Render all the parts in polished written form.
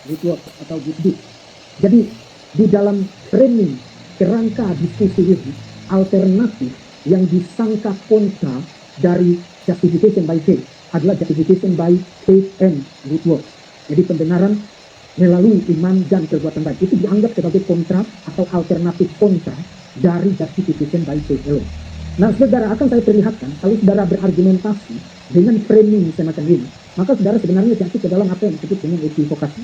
Woodward atau Woodward. Jadi di dalam framing kerangka diskusi ini, alternatif yang disangka kontra dari justification by faith adalah justification by faith and good work. Jadi penbenaran melalui iman dan perbuatan baik itu dianggap sebagai kontra atau alternatif kontra dari justification by faith alone. Nah, saudara, akan saya perlihatkan kalau saudara berargumentasi dengan framing semacam ini, maka saudara sebenarnya jatuh ke dalam apa yang disebut dengan ekivokasi.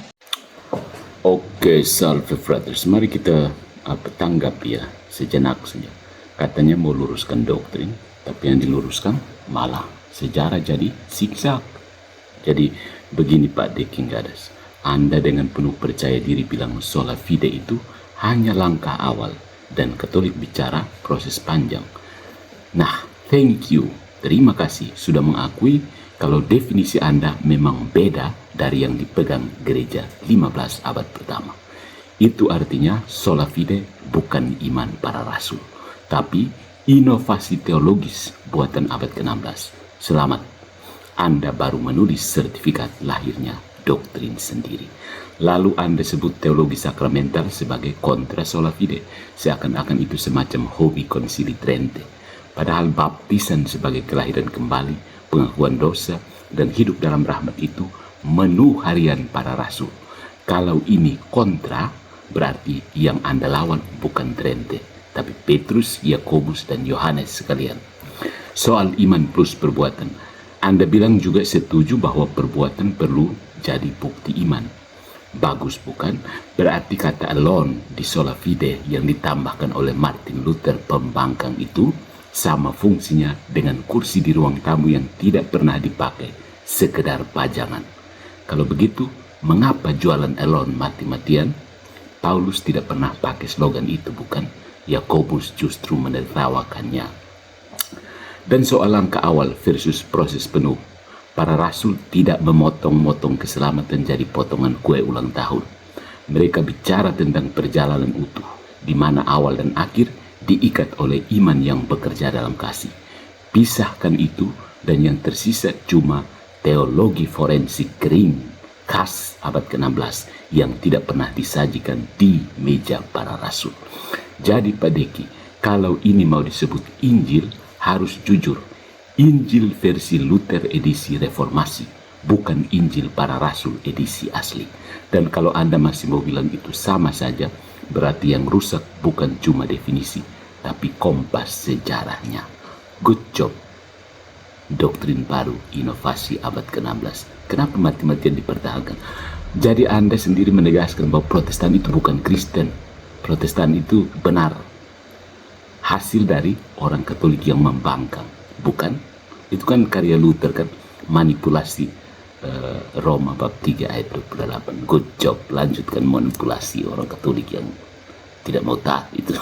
Oke, salve brothers. Mari kita tanggap ya sejenak saja. Katanya mau luruskan doktrin, tapi yang diluruskan malah sejarah jadi siksa. Jadi begini Pak Deking Gadas, Anda dengan penuh percaya diri bilang sola fide itu hanya langkah awal dan Katolik bicara proses panjang. Nah, thank you. Terima kasih sudah mengakui kalau definisi Anda memang beda dari yang dipegang gereja 15 abad pertama. Itu artinya sola fide bukan iman para rasul, tapi inovasi teologis buatan abad ke-16. Selamat, Anda baru menulis sertifikat lahirnya doktrin sendiri. Lalu Anda sebut teologi sakramental sebagai kontra sola fide, seakan-akan itu semacam hobi konsili Trente. Padahal baptisan sebagai kelahiran kembali, pengakuan dosa, dan hidup dalam rahmat itu menu harian para rasul. Kalau ini kontra, berarti yang Anda lawan bukan Trente, tapi Petrus, Yakobus, dan Yohanes sekalian. Soal iman plus perbuatan, Anda bilang juga setuju bahwa perbuatan perlu jadi bukti iman. Bagus bukan? Berarti kata alone di sola fide yang ditambahkan oleh Martin Luther pembangkang itu sama fungsinya dengan kursi di ruang tamu yang tidak pernah dipakai, sekedar pajangan. Kalau begitu, mengapa jualan alone mati-matian? Paulus tidak pernah pakai slogan itu, bukan? Yakobus justru menertawakannya. Dan soal langkah awal versus proses penuh, para rasul tidak memotong-motong keselamatan jadi potongan kue ulang tahun. Mereka bicara tentang perjalanan utuh, di mana awal dan akhir diikat oleh iman yang bekerja dalam kasih. Pisahkan itu dan yang tersisa cuma teologi forensik kering khas abad ke-16 yang tidak pernah disajikan di meja para rasul. Jadi Pak Deki, kalau ini mau disebut Injil, harus jujur. Injil versi Luther edisi reformasi, bukan Injil para rasul edisi asli. Dan kalau Anda masih mau bilang itu sama saja, berarti yang rusak bukan cuma definisi, tapi kompas sejarahnya. Good job. Doktrin baru, inovasi abad ke-16. Kenapa mati-matian dipertahankan? Jadi Anda sendiri menegaskan bahwa Protestan itu bukan Kristen. Protestan itu benar. Hasil dari orang Katolik yang membangkang. Bukan? Itu kan karya Luther kan. Manipulasi Roma bab 3 ayat 28. Good job. Lanjutkan manipulasi orang Katolik yang tidak mau taat itu.